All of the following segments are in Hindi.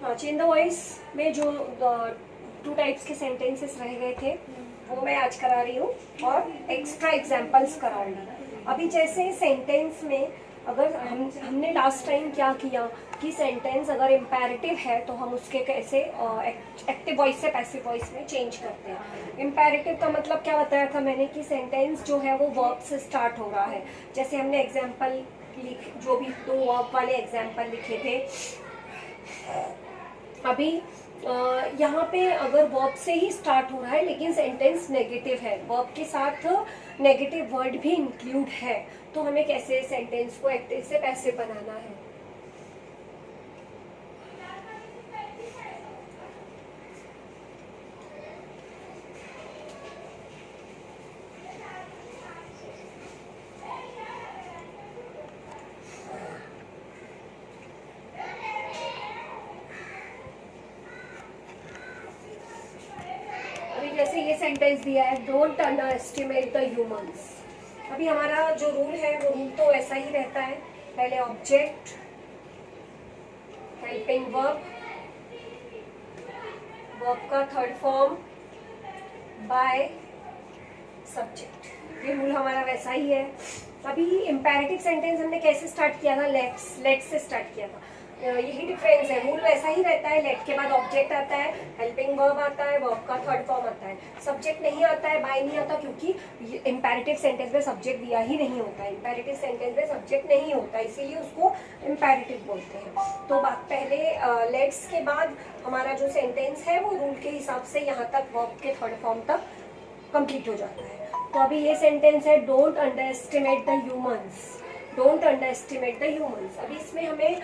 हाँ, चेंज द वॉइस में जो 2 टाइप्स के सेंटेंसेस रह गए थे वो मैं आज करा रही हूँ और एक्स्ट्रा एग्जांपल्स कराऊंगी। अभी जैसे सेंटेंस में अगर हमने लास्ट टाइम क्या किया कि सेंटेंस अगर इम्पेरेटिव है तो हम उसके कैसे एक्टिव वॉइस से पैसिव वॉइस में चेंज करते हैं। इम्पेरेटिव का मतलब क्या बताया था मैंने कि सेंटेंस जो है वो वर्ब से स्टार्ट हो रहा है। जैसे हमने एग्जाम्पल जो भी 2 वर्ब वाले एग्जाम्पल लिखे थे अभी यहाँ पे अगर वर्ब से ही स्टार्ट हो रहा है लेकिन सेंटेंस नेगेटिव है, वर्ब के साथ नेगेटिव वर्ड भी इंक्लूड है, तो हमें कैसे सेंटेंस को एक्टिव से पैसिव बनाना है। जैसे ये सेंटेंस दिया है, don't under estimate the humans. अभी हमारा जो रूल है वो रूल तो ऐसा ही रहता है, पहले ऑब्जेक्ट, हेल्पिंग वर्ब, वर्ब का थर्ड फॉर्म बाय सब्जेक्ट। ये रूल हमारा वैसा ही है। अभी इम्पेरेटिव सेंटेंस हमने कैसे स्टार्ट किया था, लेट से स्टार्ट किया था। यही डिफरेंस है, रूल वैसा ही रहता है। लेट के बाद ऑब्जेक्ट आता है, हेल्पिंग वर्ब आता है, वर्ब का थर्ड फॉर्म आता है, सब्जेक्ट नहीं आता है, बाय नहीं आता, क्योंकि इम्पेरेटिव सेंटेंस में सब्जेक्ट दिया ही नहीं होता है। इम्पेरेटिव सेंटेंस में सब्जेक्ट नहीं होता है, इसीलिए उसको इम्पेरेटिव बोलते हैं। तो बात पहले लेट्स के बाद हमारा जो सेंटेंस है वो रूल के हिसाब से यहाँ तक वर्ब के थर्ड फॉर्म तक कंप्लीट हो जाता है। तो अभी ये सेंटेंस है, don't under estimate the humans, don't under estimate the humans. अभी इसमें हमें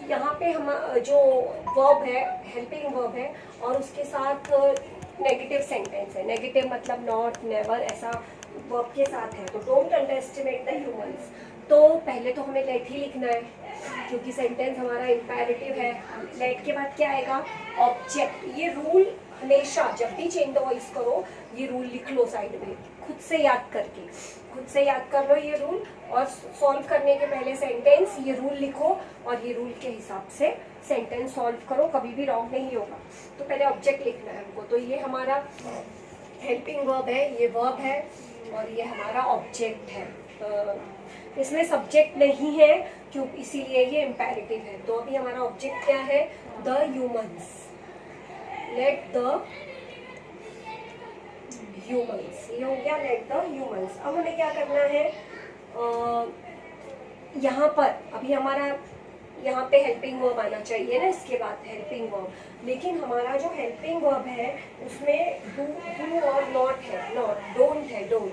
यहाँ पे हम जो वर्ब है हेल्पिंग वर्ब है और उसके साथ नेगेटिव सेंटेंस है, नेगेटिव मतलब नॉट, नेवर ऐसा वर्ब के साथ है, तो don't under estimate the humans. तो पहले तो हमें लेट ही लिखना है क्योंकि सेंटेंस हमारा इम्पेरेटिव है। लेट के बाद क्या आएगा, ऑब्जेक्ट। ये रूल हमेशा जब भी चेंज द वॉइस करो ये रूल लिख लो साइड में, खुद से याद करके, खुद से याद कर लो ये रूल, और सॉल्व करने के पहले सेंटेंस ये रूल लिखो और ये रूल के हिसाब से सेंटेंस सॉल्व करो, कभी भी रॉन्ग नहीं होगा। तो पहले ऑब्जेक्ट लिखना है हमको, तो ये हमारा हेल्पिंग वर्ब है, ये वर्ब है और ये हमारा ऑब्जेक्ट है। इसमें सब्जेक्ट नहीं है क्यों, इसीलिए ये इम्पेरेटिव है। तो अभी हमारा ऑब्जेक्ट क्या है, the humans, let the humans, ये हो गया लेट द ह्यूमंस। अब हमें क्या करना है, यहाँ पर अभी हमारा यहाँ पे हेल्पिंग वर्ब आना चाहिए ना, इसके बाद हेल्पिंग वर्ब, लेकिन हमारा जो हेल्पिंग वर्ब है उसमें डू और नॉट है, नॉट, डोंट है, डोंट,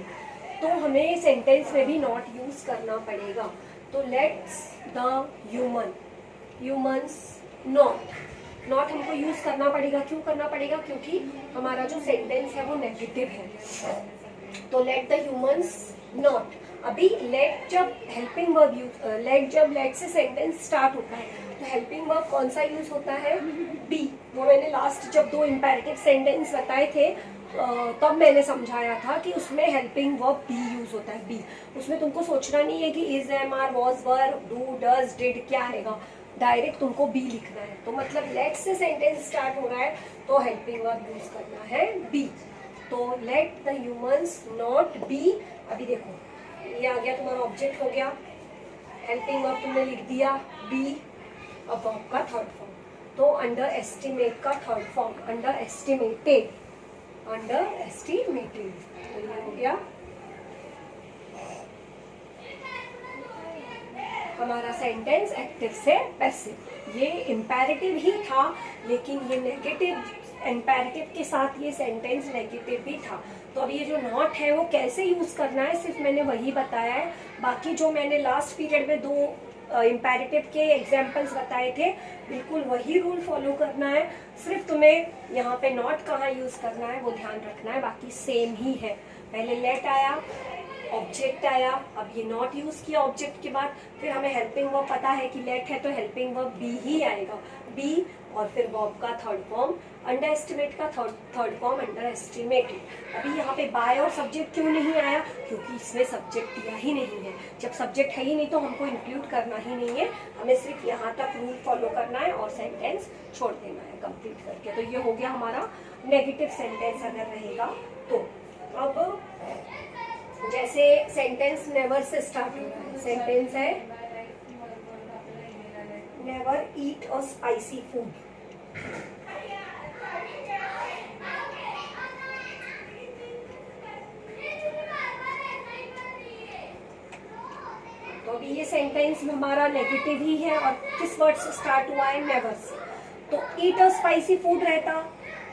तो हमें सेंटेंस में भी नॉट यूज करना पड़ेगा। तो let's the human, humans, not, not हमको यूज करना पड़ेगा। क्यों करना पड़ेगा, क्योंकि हमारा जो सेंटेंस है वो नेगेटिव है। तो लेट द ह्यूमंस नॉट। अभी लेट जब हेल्पिंग वर्ब यूज, लेट से सेंटेंस स्टार्ट होता है तो हेल्पिंग वर्ब कौन सा यूज होता है, बी। वो मैंने लास्ट जब 2 इम्पेरेटिव सेंटेंस बताए थे तब मैंने समझाया था कि उसमें हेल्पिंग वर्ब बी यूज होता है, बी। उसमें तुमको सोचना नहीं है कि is, am, are, was, were, do, does, did क्या आएगा, डायरेक्ट तुमको बी लिखना है। तो मतलब लेट से सेंटेंस स्टार्ट हो रहा है तो हेल्पिंग वर्ब यूज करना है बी। तो let the humans not be. अभी देखो ये आ गया, तुम्हारा ऑब्जेक्ट हो गया, हेल्पिंग वर्ब तुमने लिख दिया बी, अब वर्ब का थर्ड फॉर्म, तो अंडर एस्टिमेट का third form under estimated, under estimated, तो ये हो गया हमारा सेंटेंस एक्टिव से पैसिव। ये इम्पेरेटिव ही था लेकिन ये नेगेटिव, इम्पेरेटिव के साथ ये सेंटेंस नेगेटिव भी था। तो अब ये जो नॉट है वो कैसे यूज करना है सिर्फ मैंने वही बताया है, बाकी जो मैंने लास्ट पीरियड में 2 इम्पेरेटिव के एग्जाम्पल्स बताए थे बिल्कुल वही रूल फॉलो करना है। सिर्फ तुम्हें यहाँ पे नॉट कहाँ यूज करना है वो ध्यान रखना है, बाकी सेम ही है। पहले लेट आया, ऑब्जेक्ट आया, अब ये नॉट यूज किया ऑब्जेक्ट के बाद, फिर हमें हेल्पिंग वर्ब पता है कि लेट है तो हेल्पिंग वर्ब बी ही आएगा, बी, और फिर वर्ब का थर्ड फॉर्म, अंडर एस्टिमेट का थर्ड फॉर्म अंडर एस्टिमेटेड। अभी यहाँ पे बाय और सब्जेक्ट क्यों नहीं आया, क्योंकि इसमें सब्जेक्ट दिया ही नहीं है। जब सब्जेक्ट है ही नहीं तो हमको इंक्लूड करना ही नहीं है, हमें सिर्फ यहाँ तक रूल फॉलो करना है और सेंटेंस छोड़ देना है कंप्लीट करके। तो ये हो गया हमारा नेगेटिव सेंटेंस अगर रहेगा तो। अब जैसे सेंटेंस नेवर से स्टार्ट हो रहा है, सेंटेंस है नेवर ईट अ स्पाइसी फूड। तो अभी ये सेंटेंस हमारा नेगेटिव ही है और किस वर्ड से स्टार्ट हुआ है, नेवर से। तो ईट अ स्पाइसी फूड रहता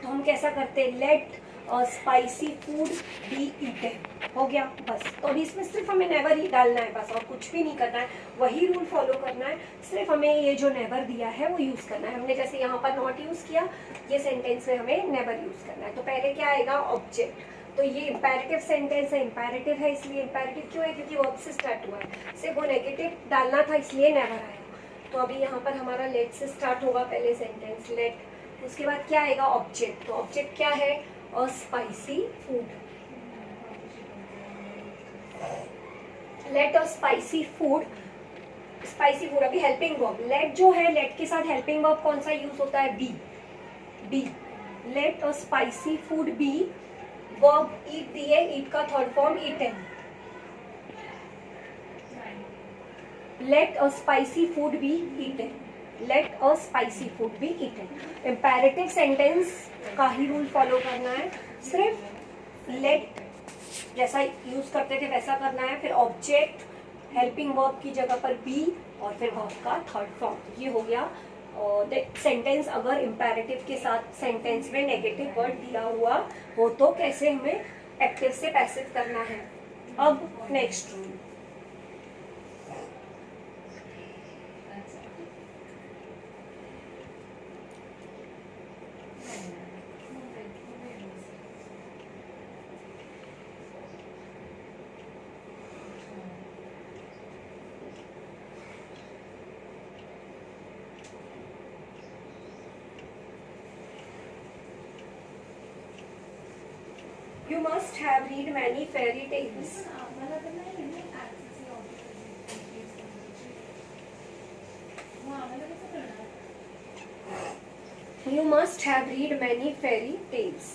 तो हम कैसा करते, let a spicy food be eaten, हो गया बस। तो अभी इसमें सिर्फ हमें नेवर ही डालना है बस, और कुछ भी नहीं करना है, वही रूल फॉलो करना है। सिर्फ हमें ये जो नेवर दिया है वो यूज करना है। हमने जैसे यहाँ पर नॉट यूज किया, ये सेंटेंस में हमें नेवर यूज करना है। तो पहले क्या आएगा, ऑब्जेक्ट। तो ये इंपैरेटिव सेंटेंस है, इंपैरेटिव है इसलिए, इंपैरेटिव क्यों है, क्योंकि वर्ब से स्टार्ट हुआ है, सिर्फ वो नेगेटिव डालना था इसलिए नेवर आया। तो अभी यहाँ पर हमारा लेट से स्टार्ट होगा पहले सेंटेंस, लेट। उसके बाद क्या आएगा, ऑब्जेक्ट। तो ऑब्जेक्ट क्या है, a spicy food. Let a spicy food, spicy food. अभी हेल्पिंग वर्ब, लेट जो है, लेट के साथ हेल्पिंग वर्ब कौन सा यूज होता है, be, be. Let a spicy food be, verb eat दी है, ईट का third form eaten. Let a spicy food be eaten, let a spicy food be eaten. Imperative sentence का ही रूल फॉलो करना है, सिर्फ लेट जैसा यूज करते थे वैसा करना है। फिर ऑब्जेक्ट, हेल्पिंग वर्ब की जगह पर बी, और फिर वर्ब का थर्ड फॉर्म। ये हो गया सेंटेंस। अगर इंपैरेटिव के साथ सेंटेंस में नेगेटिव वर्ड दिया हुआ हो तो कैसे हमें एक्टिव से पैसिव करना है। अब next rule, you must have read many fairy tales. You must have read many fairy tales.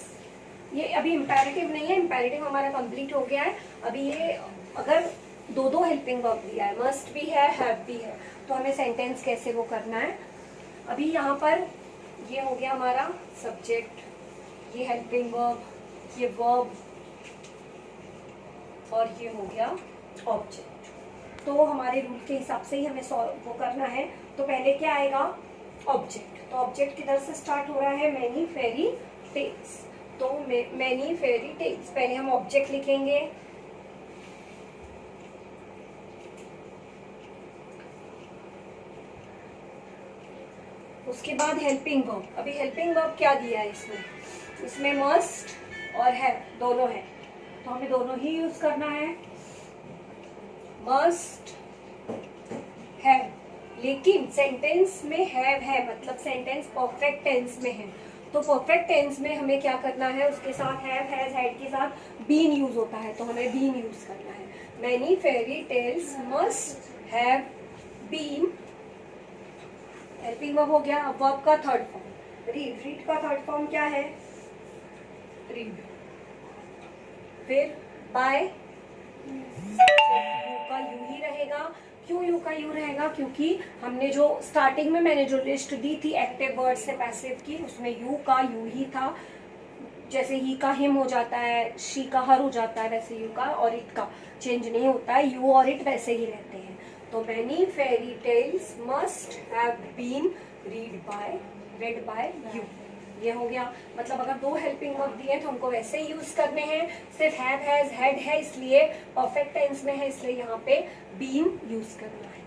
ये अभी इम्पेरेटिव नहीं है, इम्पेरेटिव हमारा कंप्लीट हो गया है। अभी ये अगर दो दो हेल्पिंग वर्ब दिया है, मस्ट भी है, हैव भी है, तो हमें सेंटेंस कैसे वो करना है। अभी यहाँ पर ये हो गया हमारा सब्जेक्ट, ये हेल्पिंग वर्ब, ये वर्ब, और ये हो गया ऑब्जेक्ट। तो हमारे रूल के हिसाब से ही हमें वो करना है। तो पहले क्या आएगा, ऑब्जेक्ट। तो ऑब्जेक्ट किधर से स्टार्ट हो रहा है, मैनी फेरी टेल्स। तो मैनी फेरी टेल्स, पहले हम ऑब्जेक्ट लिखेंगे, उसके बाद हेल्पिंग वर्ब। अभी हेल्पिंग वर्ब क्या दिया है इसमें मस्ट और है, दोनों है, तो हमें दोनों ही यूज करना है, मस्ट हैव। लेकिन सेंटेंस में हैव है, मतलब सेंटेंस परफेक्ट टेंस में है। तो परफेक्ट टेंस में हमें क्या करना है, उसके साथ हैव, हैज, हैड के साथ बीन यूज होता है, तो हमें बीन यूज करना है। Many fairy tales must have been, helping verb हो गया। अब वर्ब का थर्ड फॉर्म, रीड। रीड का थर्ड फॉर्म क्या है, रीड। फिर बाय, यू का यू ही रहेगा। क्यों यू का यू रहेगा, क्योंकि हमने जो स्टार्टिंग में मैंने जो लिस्ट दी थी एक्टिव वर्ड से पैसिव की, उसमें यू का यू ही था। जैसे ही का हिम हो जाता है, शी का हर हो जाता है, वैसे यू का और इट का चेंज नहीं होता है, यू और इट वैसे ही रहते हैं। तो many fairy tales must have been read by you. ये हो गया, मतलब अगर दो हेल्पिंग वर्ब दिए तो हमको वैसे ही यूज करने हैं। सिर्फ हैव, हैज, हैड है इसलिए परफेक्ट टेंस में है, इसलिए यहाँ पे बीन यूज करना है।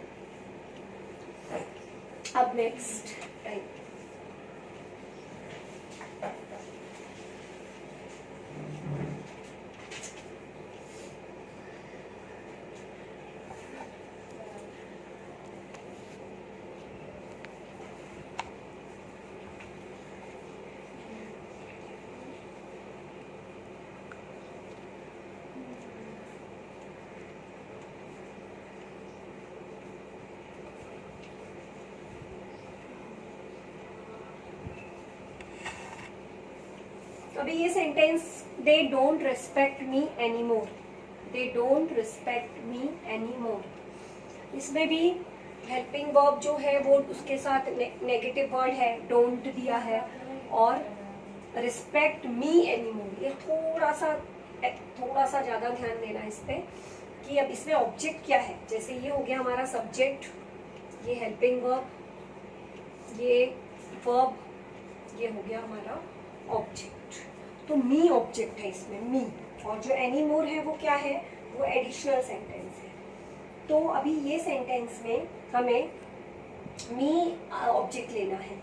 अब नेक्स्ट टाइप, अभी ये sentence, they don't respect me any more, they don't respect me any more, इसमें भी हेल्पिंग वर्ब जो है वो उसके साथ नेगेटिव वर्ड है, डोंट दिया है, और रिस्पेक्ट मी एनी मोर, ये थोड़ा सा ज़्यादा ध्यान देना इस पे कि अब इसमें ऑब्जेक्ट क्या है। जैसे ये हो गया हमारा सब्जेक्ट, ये हेल्पिंग वर्ब, ये वर्ब, ये हो गया हमारा ऑब्जेक्ट। तो मी ऑब्जेक्ट है इसमें, मी, और जो एनी मोर है वो क्या है, वो एडिशनल सेंटेंस है। तो अभी ये सेंटेंस में हमें मी ऑब्जेक्ट लेना है,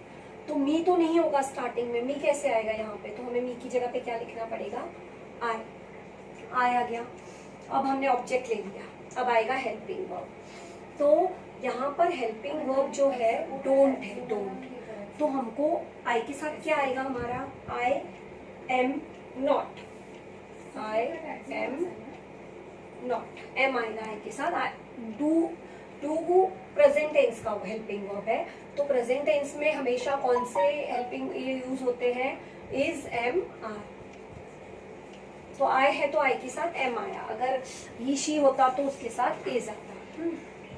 तो मी तो नहीं होगा स्टार्टिंग में, मी कैसे आएगा यहाँ पे, तो हमें मी की जगह पे क्या लिखना पड़ेगा, आई, आई आ गया। अब हमने ऑब्जेक्ट ले लिया, अब आएगा हेल्पिंग वर्ब। तो यहाँ पर हेल्पिंग वर्ब जो है डोंट है, डोंट, तो हमको आई के साथ क्या आएगा हमारा, I am not, I am not, am आएगा आई के साथ। डू प्रेजेंट टेंस का हेल्पिंग वर्ब है, तो प्रेजेंट टेंस में हमेशा कौन से हेल्पिंग ये यूज होते हैं, इज, एम, आर। तो आई है तो आई के साथ एम आया, अगर ही शी होता तो उसके साथ इज आता,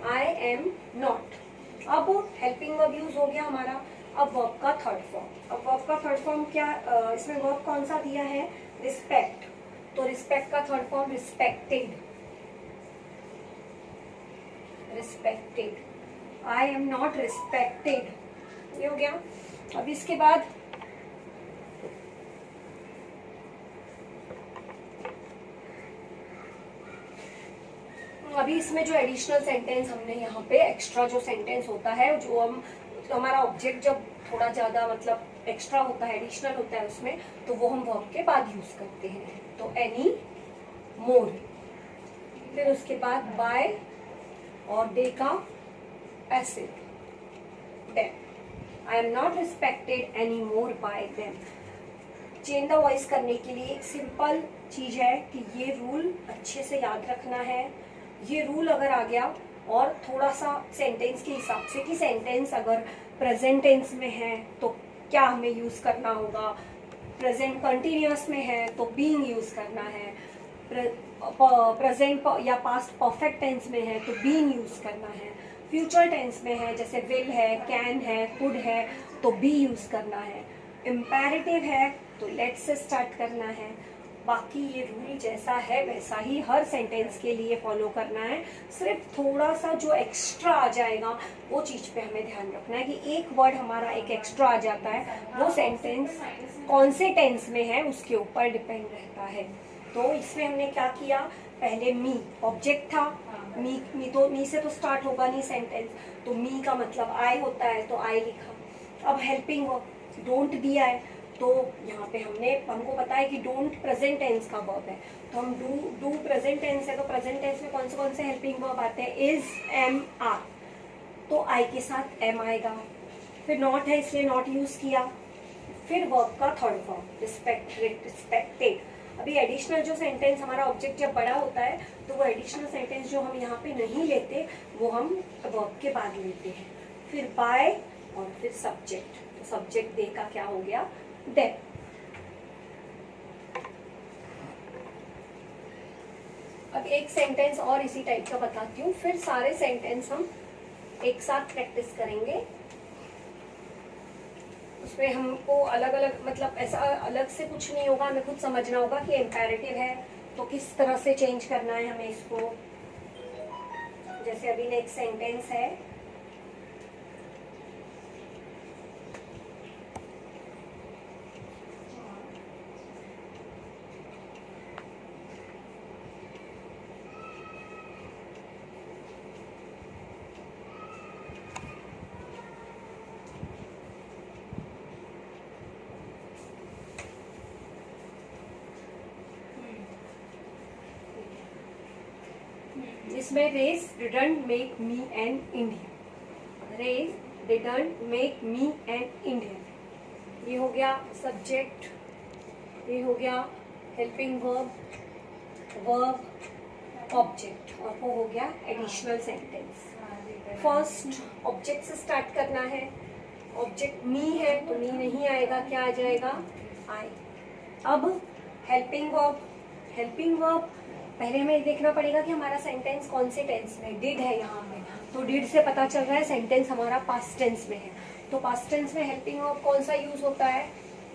आई एम नॉट। अब हेल्पिंग वर्ब यूज हो गया हमारा। अब वर्ब का थर्ड फॉर्म, अब वर्ब का थर्ड फॉर्म क्या, इसमें वर्ब कौन सा दिया है, रिस्पेक्ट, तो रिस्पेक्ट का third form respected, respected, I am not respected, ये हो गया। अब इसके बाद अभी इसमें जो एडिशनल सेंटेंस हमने यहाँ पे एक्स्ट्रा जो सेंटेंस होता है, जो हम हमारा ऑब्जेक्ट जब थोड़ा ज्यादा मतलब एक्स्ट्रा होता है, एडिशनल होता है उसमें, तो वो हम वर्ब के बाद यूज करते हैं। तो एनी मोर, फिर उसके बाद बाय और दे का acid, them, I am not respected any more by them. Change the voice करने के लिए एक सिंपल चीज है कि ये रूल अच्छे से याद रखना है। ये रूल अगर आ गया, और थोड़ा सा सेंटेंस के हिसाब से कि सेंटेंस अगर प्रेजेंट टेंस में है तो क्या हमें यूज करना होगा, प्रेजेंट कंटिन्यूअस में है तो बीइंग यूज करना है, प्रेजेंट या पास्ट परफेक्ट टेंस में है तो बीइंग यूज करना है, फ्यूचर टेंस में है जैसे विल है, कैन है, कुड है तो बी यूज करना है, इम्पेरेटिव है तो लेट से स्टार्ट करना है। बाकी ये रूल जैसा है वैसा ही हर सेंटेंस के लिए फॉलो करना है। सिर्फ थोड़ा सा जो एक्स्ट्रा आ जाएगा वो चीज पे हमें ध्यान रखना है कि एक वर्ड हमारा एक एक्स्ट्रा आ जाता है, वो सेंटेंस कौन से टेंस में है उसके ऊपर डिपेंड रहता है। तो इसमें हमने क्या किया, पहले मी ऑब्जेक्ट था, मी से तो स्टार्ट होगा नहीं सेंटेंस, तो मी का मतलब आई होता है तो आई लिखा। अब हेल्पिंग वर्ब डोंट दिया है, तो यहाँ पे हमको पता है कि डोंट प्रेजेंट टेंस का वर्ब है, तो हम डू प्रेजेंट टेंस है, तो प्रेजेंट टेंस में कौन से हेल्पिंग वर्ब आते हैं, इज, एम, आर, तो आई के साथ एम आएगा। फिर नॉट है इसलिए नॉट यूज किया। फिर वर्ब का थर्ड फॉर्म रिस्पेक्टेड। अभी एडिशनल जो सेंटेंस हमारा ऑब्जेक्ट जब बड़ा होता है तो वो एडिशनल सेंटेंस जो हम यहाँ पे नहीं लेते वो हम वर्ब के बाद लेते हैं। फिर बाय और फिर सब्जेक्ट, तो सब्जेक्ट दे का क्या हो गया, देम। अब एक सेंटेंस और इसी टाइप का बताती हूँ, फिर सारे सेंटेंस हम एक साथ प्रैक्टिस करेंगे। उसमें हमको अलग अलग मतलब ऐसा अलग से कुछ नहीं होगा, हमें खुद समझना होगा कि इम्पेरेटिव है तो किस तरह से चेंज करना है हमें इसको। जैसे अभी नेक्स्ट सेंटेंस है, इसमें race didn't make me an Indian, race didn't make me an Indian, ये हो गया सब्जेक्ट, ये हो गया हेल्पिंग वर्ब, ऑब्जेक्ट, और वो हो गया एडिशनल सेंटेंस। फर्स्ट ऑब्जेक्ट से स्टार्ट करना है, ऑब्जेक्ट मी है तो मी नहीं आएगा, क्या आ जाएगा, आई। अब हेल्पिंग वर्ब, हेल्पिंग वर्ब पहले हमें देखना पड़ेगा कि हमारा सेंटेंस कौन से टेंस में, डिड है यहाँ पे, तो डिड से पता चल रहा है सेंटेंस हमारा पास्ट टेंस में है। तो पास्ट टेंस में हेल्पिंग वर्ब कौन सा यूज होता है,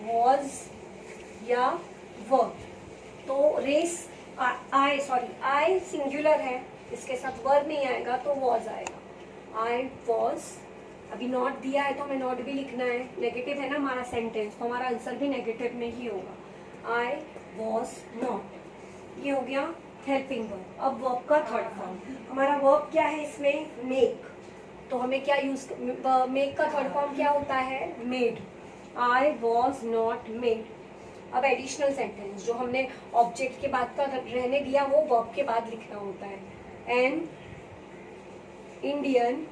वॉज या वर्ब। तो रेस आई सिंगुलर है, इसके साथ वर्ब नहीं आएगा तो वॉज आएगा। आई वॉज, अभी नॉट दिया है तो हमें नॉट भी लिखना है, नेगेटिव है ना हमारा सेंटेंस, तो हमारा आंसर भी नेगेटिव में ही होगा। आई वॉज नॉट, ये हो गया हेल्पिंग वर्ब। अब वर्ब का थर्ड फॉर्म, हमारा वर्ब क्या है इसमें, मेक। तो हमें क्या यूज, मेक का थर्ड फॉर्म क्या होता है, made. I was not made. अब एडिशनल सेंटेंस जो हमने ऑब्जेक्ट के बाद का रहने दिया वो वर्ब के बाद लिखना होता है। एन इंडियन,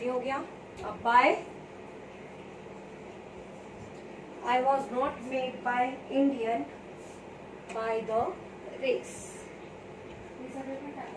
ये हो गया। अब bye, I was not made by Indian by the race।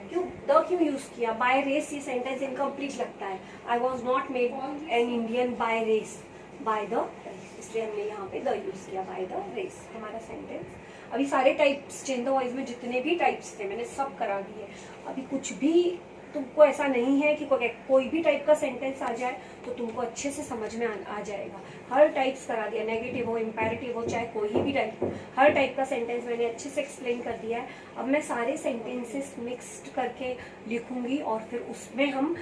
क्यों यूज किया, बाय रेस ये सेंटेंस इनकम्प्लीट लगता है। I was not made an Indian by race, by the race, इसलिए हमने यहाँ पे द यूज किया, बाय द रेस हमारा सेंटेंस। अभी सारे टाइप्स चेंज द वॉइस में जितने भी टाइप्स थे मैंने सब करा दिए। अभी कुछ भी तुमको ऐसा नहीं है कि कोई भी टाइप का सेंटेंस आ जाए तो तुमको अच्छे से समझ में आ जाएगा। हर टाइप्स करा दिया, नेगेटिव हो, इम्पेरेटिव हो, चाहे कोई भी टाइप हो, हर टाइप का सेंटेंस मैंने अच्छे से एक्सप्लेन कर दिया है। अब मैं सारे सेंटेंसेस मिक्स्ड करके लिखूंगी और फिर उसमें हम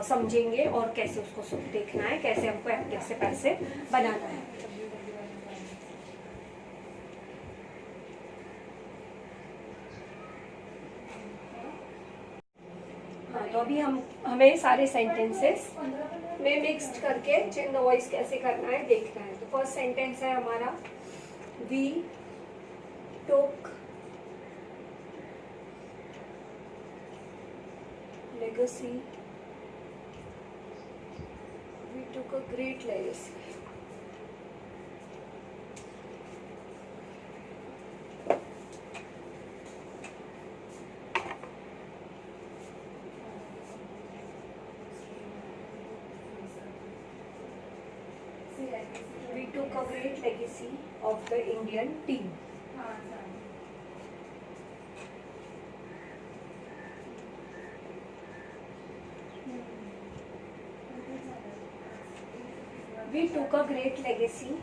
समझेंगे और कैसे उसको देखना है, कैसे हमको एक्टिव से पैसे बनाना है। तो अभी हमें सारे सेंटेंसेस में मिक्स्ड करके चेंज द वॉइस कैसे करना है देखना है। तो फर्स्ट सेंटेंस है हमारा, we took legacy, we took a great legacy. We took a great legacy of the Indian team. We took a great legacy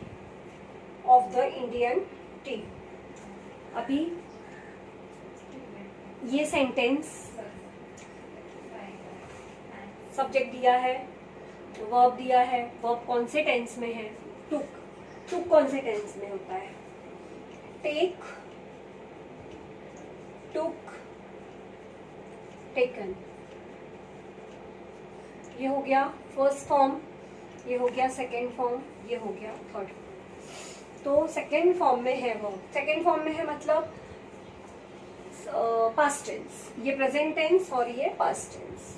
of the Indian team. अभी ये सेंटेंस सब्जेक्ट दिया है, वर्ब दिया है, वर्ब कौन से टेंस में है, टुक, टुक कौन से टेंस में होता है, टेक, टुक, टेकन। ये हो गया फर्स्ट फॉर्म, ये हो गया सेकेंड फॉर्म, ये हो गया थर्ड फॉर्म। तो सेकेंड फॉर्म में है वर्ब, सेकेंड फॉर्म में है मतलब पास्ट टेंस, ये प्रेजेंट टेंस और ये पास्ट टेंस,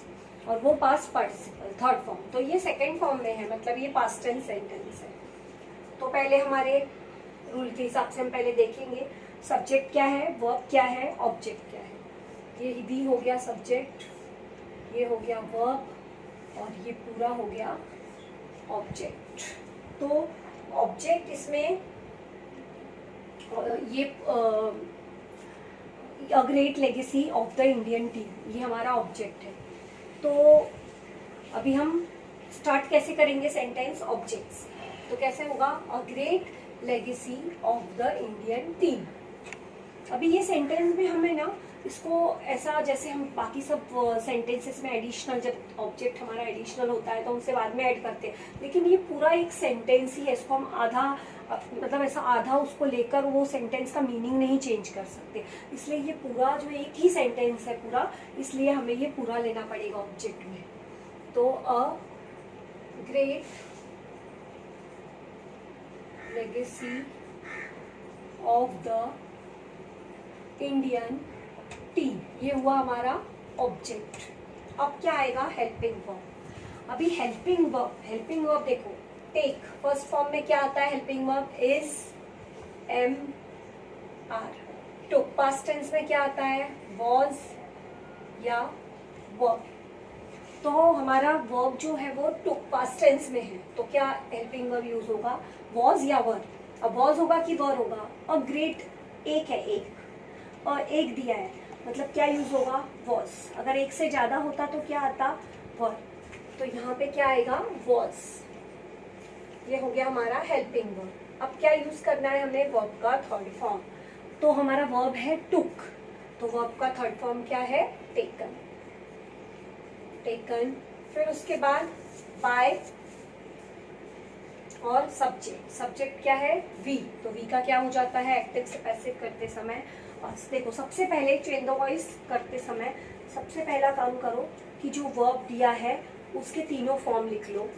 और वो पास्ट पार्टिसिपल थर्ड फॉर्म। तो ये सेकेंड फॉर्म में है मतलब ये पास्ट टेंस सेंटेंस है। तो पहले हमारे रूल के हिसाब से हम पहले देखेंगे सब्जेक्ट क्या है, वर्ब क्या है, ऑब्जेक्ट क्या है। ये भी हो गया सब्जेक्ट, ये हो गया वर्ब और ये पूरा हो गया ऑब्जेक्ट। तो ऑब्जेक्ट इसमें ये अ great legacy of the Indian team, ये हमारा ऑब्जेक्ट है। तो अभी हम स्टार्ट कैसे करेंगे सेंटेंस ऑब्जेक्ट्स, तो कैसे होगा, अ great legacy of the Indian team. अभी ये सेंटेंस में हमें ना इसको ऐसा, जैसे हम बाकी सब सेंटेंसेस में एडिशनल, जब ऑब्जेक्ट हमारा एडिशनल होता है तो उनसे बाद में ऐड करते हैं, लेकिन ये पूरा एक सेंटेंस ही है, इसको हम आधा मतलब ऐसा आधा उसको लेकर वो सेंटेंस का मीनिंग नहीं चेंज कर सकते, इसलिए ये पूरा जो एक ही सेंटेंस है पूरा, इसलिए हमें ये पूरा लेना पड़ेगा ऑब्जेक्ट में। तो a great legacy of the Indian team, ये हुआ हमारा ऑब्जेक्ट। अब क्या आएगा, हेल्पिंग वर्ब। अभी हेल्पिंग वर्ब देखो, टेक फर्स्ट फॉर्म में क्या आता है, helping verb is, am are. Took past tense में क्या आता है, वॉज या वर्ब। तो हमारा वर्ब जो है वो टुक पास्ट टेंस में है, तो क्या हेल्पिंग वर्ब यूज होगा, वॉज या वर। अब वॉज होगा कि वर होगा, और ग्रेट एक है, एक और एक दिया है, मतलब क्या यूज होगा, वॉज। अगर एक से ज्यादा होता तो क्या आता, वर। तो यहाँ पे क्या आएगा, वॉज। ये हो गया हमारा हेल्पिंग वर्ब। अब क्या यूज करना है हमें, वर्ब का थर्ड फॉर्म। तो हमारा वर्ब है टुक, तो वर्ब का थर्ड फॉर्म क्या है, टेकन। टेकन, फिर उसके बाद बाय और सब्जेक्ट। सब्जेक्ट क्या है, वी, तो वी का क्या हो जाता है, एक्टिव से पैसिव करते समय। बस देखो, सबसे पहले चेंज द वॉइस करते समय सबसे पहला काम करो कि जो वर्ब दिया है उसके तीनों फॉर्म लिख लो।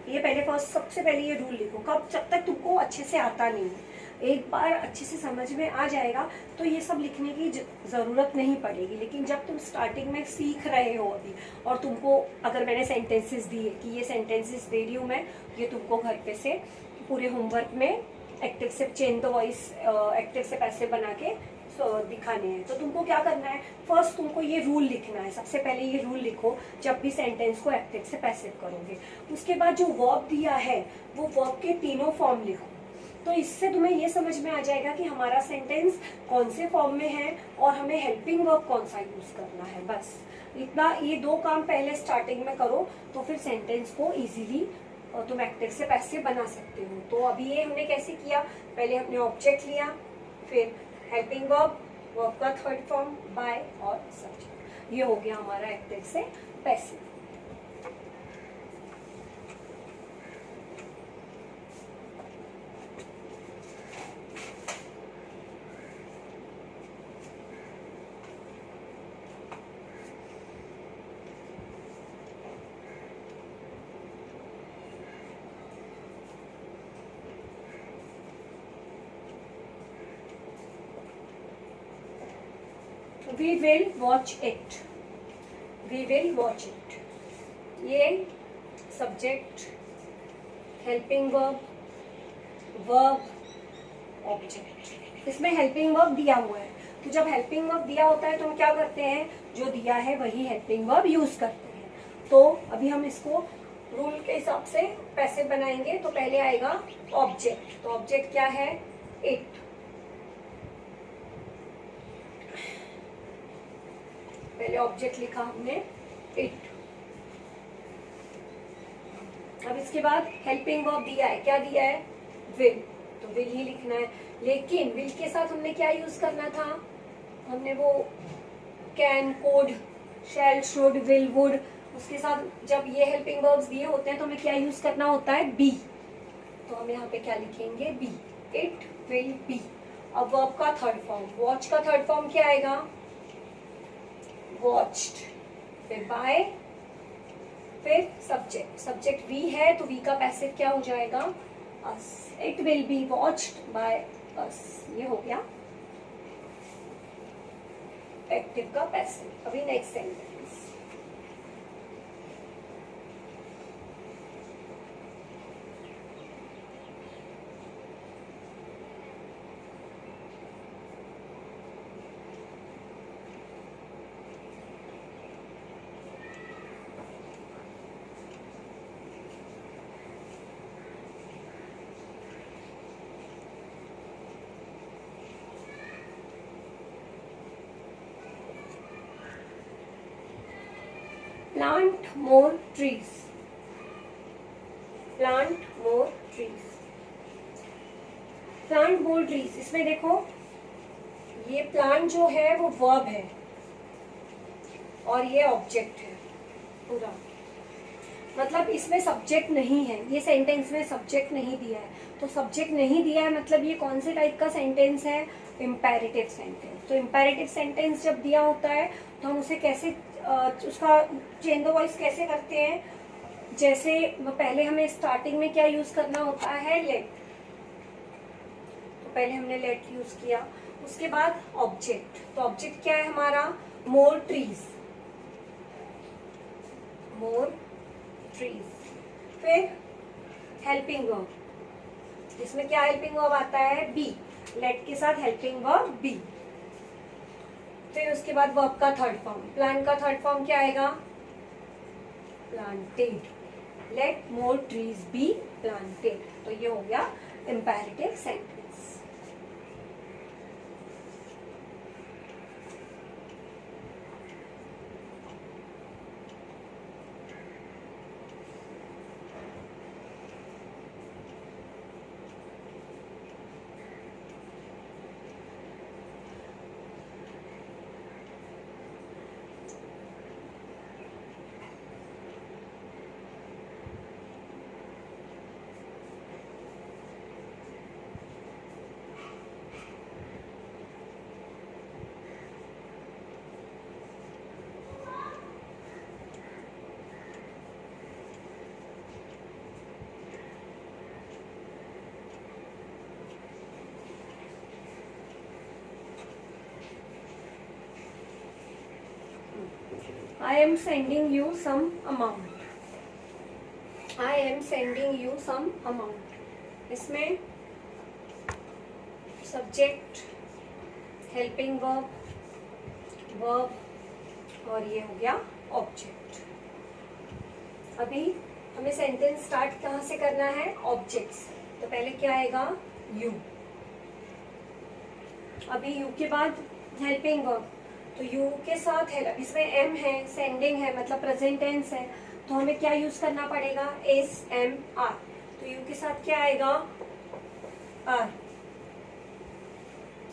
ये पहले फर्स्ट सबसे पहले ये रूल लिखो, कब, जब तक तुमको अच्छे से आता नहीं है। एक बार अच्छे से समझ में आ जाएगा तो ये सब लिखने की जरूरत नहीं पड़ेगी, लेकिन जब तुम स्टार्टिंग में सीख रहे हो अभी, और तुमको अगर मैंने सेंटेंसेस दिए कि ये सेंटेंसेस दे रही हूँ मैं, ये तुमको घर पे से पूरे होमवर्क में एक्टिव से चेंज द वॉइस, एक्टिव से पैसे बना के दिखाने हैं। तो तुमको क्या करना है, फर्स्ट तुमको ये रूल लिखना है। सबसे पहले ये रूल लिखो जब भी सेंटेंस को एक्टिव से पैसिव करोगे। उसके बाद जो वर्ब दिया है वो वर्ब के तीनों फॉर्म लिखो। तो इससे तुम्हें ये समझ में आ जाएगा कि हमारा सेंटेंस कौन से फॉर्म में है और हमें हेल्पिंग वर्ब कौन सा यूज करना है। बस इतना, ये दो काम पहले स्टार्टिंग में करो तो फिर सेंटेंस को इजीली तुम एक्टिव से पैसिव बना सकते हो। तो अभी ये हमने कैसे किया, पहले हमने ऑब्जेक्ट लिया, फिर हेल्पिंग वर्ब, वर्ब का थर्ड फॉर्म बाय और सब्जेक्ट। ये हो गया हमारा एक्टिव से passive. We will watch it. We will watch it. ये subject, helping verb, verb, object. इसमें हेल्पिंग वर्ब दिया हुआ है, तो जब हेल्पिंग वर्ब दिया होता है तो हम क्या करते हैं, जो दिया है वही हेल्पिंग वर्ब यूज करते हैं। तो अभी हम इसको रूल के हिसाब से पैसिव बनाएंगे। तो पहले आएगा ऑब्जेक्ट, तो ऑब्जेक्ट क्या है, इट। पहले ऑब्जेक्ट लिखा हमने इट। अब इसके बाद हेल्पिंग वर्ब दिया है, क्या दिया है, विल, तो विल ही लिखना है। लेकिन विल के साथ हमने क्या यूज करना था, हमने वो can, could, shall, should, will, would, उसके साथ जब ये हेल्पिंग वर्ब्स दिए होते हैं तो हमें क्या यूज करना होता है, बी। तो हम यहाँ पे क्या लिखेंगे, बी, इट विल बी। अब वर्ब का थर्ड फॉर्म, वॉच का थर्ड फॉर्म क्या आएगा, वॉच्ड, फिर बाय, फिर सब्जेक्ट। सब्जेक्ट वी है तो वी का पैसिव क्या हो जाएगा, us. It will be watched by us. ये हो गया एक्टिव का पैसिव। अभी next sentence, plant more trees, plant more trees, plant more trees। इसमें देखो ये प्लांट जो है वो वर्ब है और ये ऑब्जेक्ट है पूरा, मतलब इसमें सब्जेक्ट नहीं है। ये सेंटेंस में सब्जेक्ट नहीं दिया है, तो सब्जेक्ट नहीं दिया है मतलब ये कौन से टाइप का सेंटेंस है, इम्पेरेटिव सेंटेंस। तो इम्पेरेटिव सेंटेंस जब दिया होता है तो हम उसे कैसे उसका चेंज द वॉइस कैसे करते हैं, जैसे पहले हमें स्टार्टिंग में क्या यूज करना होता है, लेट। तो पहले हमने लेट यूज किया, उसके बाद ऑब्जेक्ट। तो ऑब्जेक्ट क्या है हमारा, मोर ट्रीज, मोर ट्रीज। फिर हेल्पिंग वर्ब, इसमें क्या हेल्पिंग वर्ब आता है, बी, लेट के साथ हेल्पिंग वर्ब बी। फिर उसके बाद वर्ब का थर्ड फॉर्म, प्लान का थर्ड फॉर्म क्या आएगा, planted. Let more trees be planted. तो ये हो गया imperative sentence. I am sending you some amount. I am sending you some amount. इसमें subject, helping verb, verb और ये हो गया object. अभी हमें सेंटेंस स्टार्ट कहाँ से करना है? ऑब्जेक्ट्स. तो पहले क्या आएगा? you. अभी you के बाद हेल्पिंग वर्ब. तो यू के साथ है, इसमें एम है, सेंडिंग है, मतलब प्रेजेंट टेंस है, तो हमें क्या यूज करना पड़ेगा? Is am are. तो यू के साथ क्या आएगा? आर.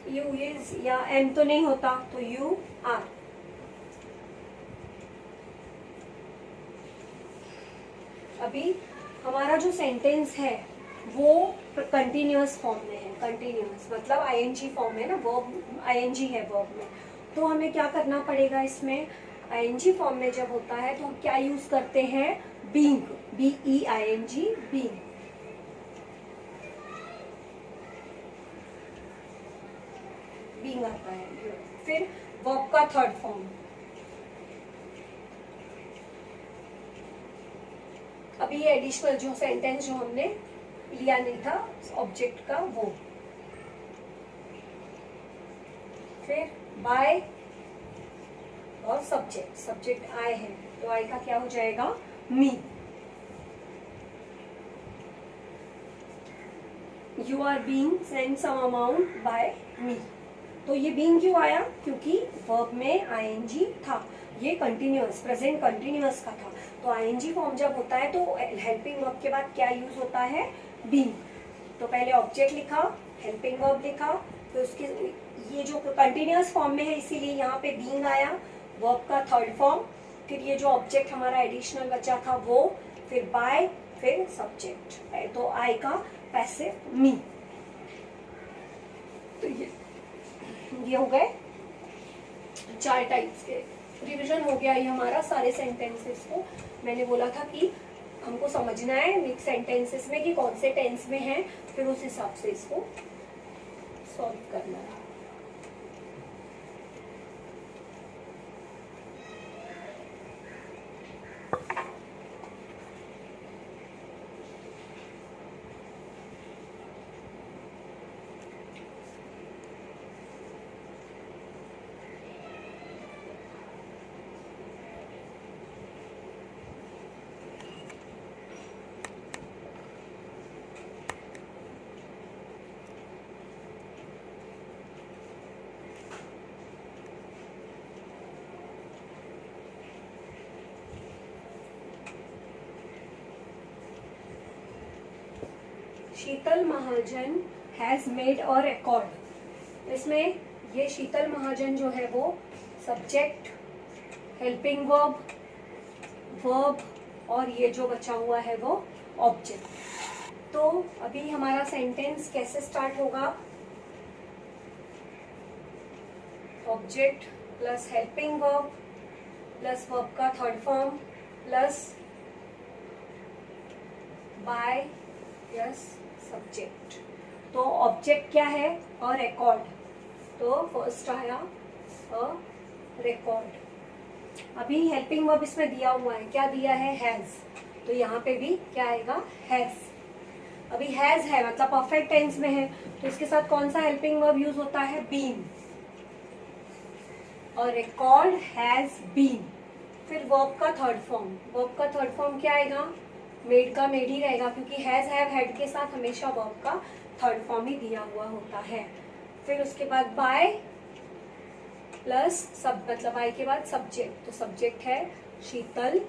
यू इज या एम तो नहीं होता, तो यू आर. अभी हमारा जो सेंटेंस है वो कंटिन्यूअस फॉर्म में है. कंटिन्यूअस मतलब आईएनजी फॉर्म है ना, वर्ब आईएनजी है वर्ब में. तो हमें क्या करना पड़ेगा? इसमें आईएनजी फॉर्म में जब होता है तो हम क्या यूज करते हैं? बीइंग. BEING, being. बीइंग आता है. फिर वर्ब का थर्ड फॉर्म. अभी ये एडिशनल जो सेंटेंस जो हमने लिया नहीं था ऑब्जेक्ट का, वो. फिर बाय और सब्जेक्ट. सब्जेक्ट आई है, तो आई का क्या हो जाएगा? Me. You are being send some amount by me. तो ये बीइंग क्यों आया? क्योंकि वर्ब में आईएनजी था. ये कंटिन्यूअस, प्रेजेंट कंटिन्यूअस का था. तो आईएनजी फॉर्म जब होता है तो हेल्पिंग वर्ब के बाद क्या यूज होता है? बीइंग. तो पहले ऑब्जेक्ट लिखा, हेल्पिंग वर्ब लिखा, फिर उसके ये जो कंटिन्यूअस फॉर्म में है इसीलिए यहाँ पे बीइंग आया, वर्ब का थर्ड फॉर्म. फिर ये जो ऑब्जेक्ट हमारा एडिशनल बचा था वो, फिर बाय, फिर सब्जेक्ट. तो आई का पैसिव मी. तो ये हो गए 4 टाइप्स के. रिवीजन हो गया ये हमारा सारे सेंटेंसेस को. मैंने बोला था कि हमको समझना है मिक्स सेंटेंसेस में कि कौन से टेंस में है, फिर उस हिसाब से इसको सॉल्व करना है. शीतल महाजन हैज मेड अ रिकॉर्ड. इसमें ये शीतल महाजन जो है वो सब्जेक्ट, हेल्पिंग वर्ब, वर्ब और ये जो बचा हुआ है वो ऑब्जेक्ट. तो अभी हमारा सेंटेंस कैसे स्टार्ट होगा? Object plus helping verb plus verb का third form plus by plus subject. तो ऑब्जेक्ट क्या है? A record. तो फर्स्ट आया अ रिकॉर्ड. अभी हेल्पिंग वर्ब इसमें दिया हुआ है, क्या दिया है? हैज. तो यहाँ पे भी क्या आएगा? हैज. अभी हैज है मतलब परफेक्ट टेंस में है, तो इसके साथ कौन सा हेल्पिंग वर्ब यूज होता है? Been. A record has been. फिर वर्ब का थर्ड फॉर्म, वर्ब का थर्ड फॉर्म क्या आएगा, मेड का मेड ही रहेगा, क्योंकि हैज हैव हैड के साथ हमेशा वर्ब का थर्ड फॉर्म ही दिया हुआ होता है। फिर उसके बाद बाय प्लस सब, मतलब आई के बाद सब्जेक्ट, तो सब्जेक्ट है शीतल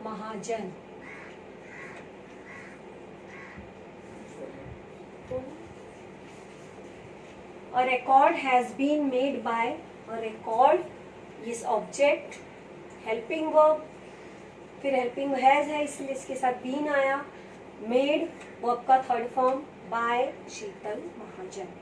महाजन। A record has been made by, a record is object, helping verb, फिर हेल्पिंग हैज है इसलिए इसके साथ बीन आया, मेड वर्ब का third form, by Sheetal Mahajan.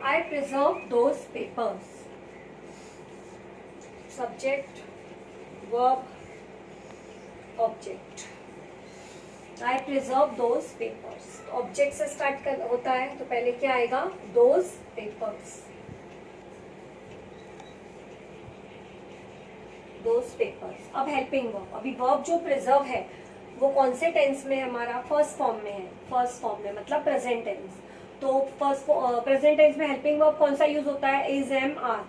I preserve those papers. Subject, verb, object. I preserve those papers. Object से start कर होता है तो पहले क्या आएगा, those papers. Those papers. अब helping verb. अभी verb जो preserve है वो कौन से टेंस में हमारा, फर्स्ट फॉर्म में है, फर्स्ट फॉर्म में मतलब प्रेजेंट टेंस। तो फर्स्ट प्रेजेंट टेंस में हेल्पिंग वर्ब कौन सा यूज होता है, इज एम आर।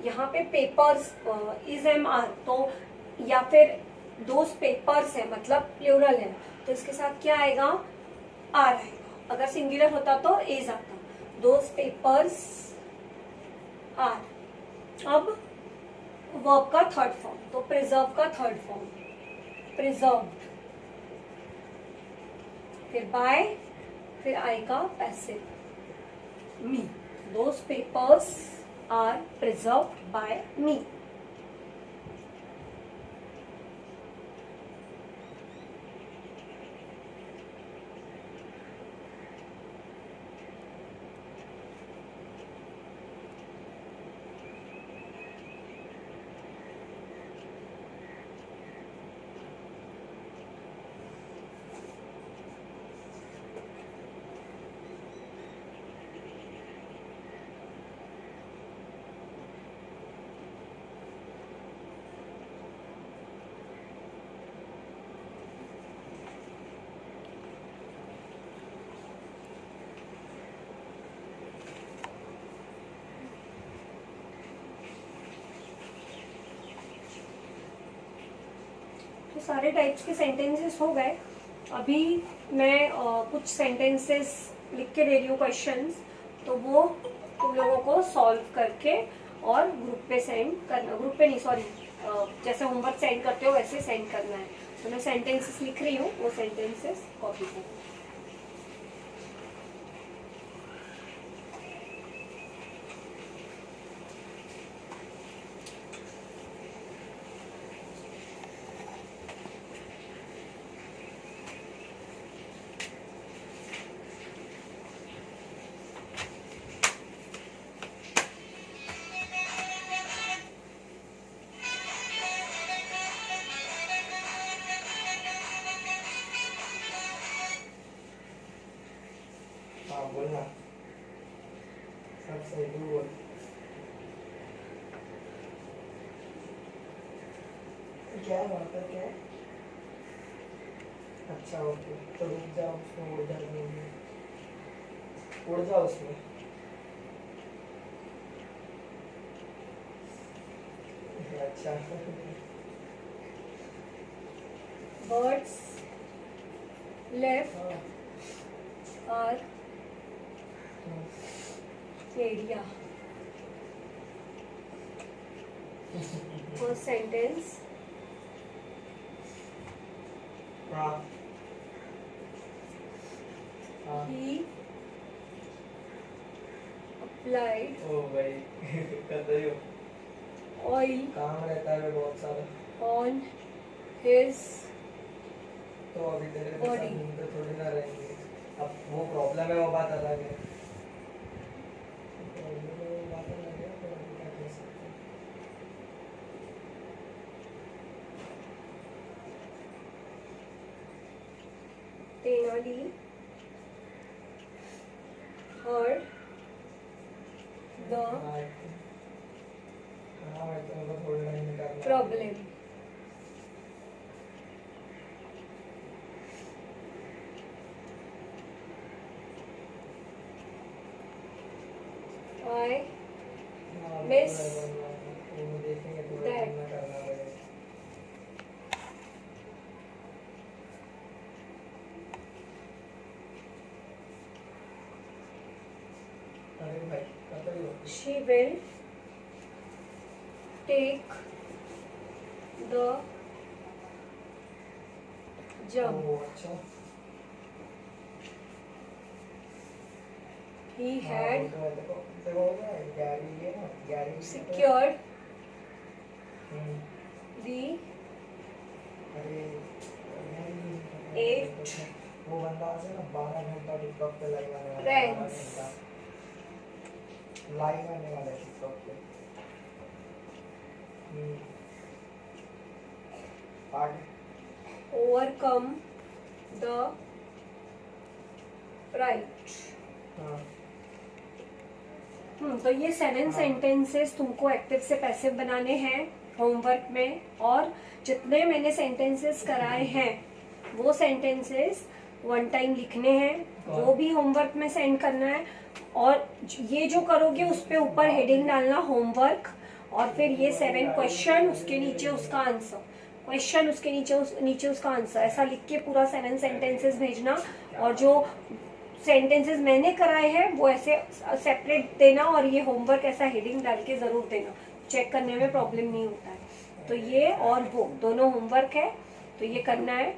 यहाँ पे पेपर्स इज एम आर, तो या फिर दोस पेपर्स है मतलब प्लूरल है, तो इसके साथ क्या आएगा, आर आएगा। अगर सिंगुलर होता तो इज आता, दोस पेपर्स आर। अब वर्ब का थर्ड फॉर्म, तो प्रिजर्व का थर्ड फॉर्म प्रिजर्व्ड, फिर बाय, फिर आई का passive me. Those papers are preserved by me. तो सारे टाइप्स के सेंटेंसेस हो गए। अभी मैं कुछ सेंटेंसेस लिख के दे रही हूँ क्वेश्चंस, तो वो तुम लोगों को सॉल्व करके और ग्रुप पे सेंड करना, ग्रुप पे नहीं सॉरी, जैसे होमवर्क सेंड करते हो वैसे सेंड करना है। तो मैं सेंटेंसेस लिख रही हूँ, वो सेंटेंसेस कॉपी करो। बोलना सब सही तू बोल। क्या है वहाँ पर, क्या है? अच्छा ओके, तो रुक जाओ, उसमें उड़ जाओ, उड़ जाओ उसमें। अच्छा Birds left our area. First sentence. हाँ He applied ओ भाई कर रही हो, oil काम रहता है बहुत सारा। on his तो अभी तेरे के Body. साथ घूमते थोड़ी ना रहेंगे, अब वो प्रॉब्लम है, वो बात अलग है। वो बात अलग है, तो अभी क्या कह सकते हैं। Tenali heard हाँ मैं तुमको थोड़ी टाइम में करना प्रॉब्लम। I miss देखेंगे थोड़ा that. टाइम में करना पड़ेगा। अरे भाई करता ही हो। she will take the jump. ओह, अच्छा He हाँ, had देखो देखो देखो ना, गैरी ये ना गैरी secured हम्म, the अरे Eight. वो बंदा से ना 12 घंटा टिकटॉक पे लाइव आने वाला है, Friends. 12 घंटा लाइव आने वाला है टिकटॉक पे। आगे overcome the right. हाँ तो ये 7 हाँ। सेंटेंसेस तुमको एक्टिव से पैसिव बनाने हैं होमवर्क में, और जितने मैंने सेंटेंसेस कराए हैं वो सेंटेंसेस 1 टाइम लिखने हैं, वो भी होमवर्क में सेंड करना है। और ये जो करोगे उस पे ऊपर हेडिंग डालना होमवर्क, और फिर ये 7 क्वेश्चन, उसके नीचे उसका आंसर, क्वेश्चन उसके नीचे उसका आंसर, ऐसा लिख के पूरा 7 सेंटेंसेस भेजना। और जो सेंटेंसेस मैंने कराए हैं वो ऐसे सेपरेट देना, और ये होमवर्क ऐसा हेडिंग डाल के जरूर देना, चेक करने में प्रॉब्लम नहीं होता है। तो ये और वो दोनों होमवर्क है, तो ये करना है।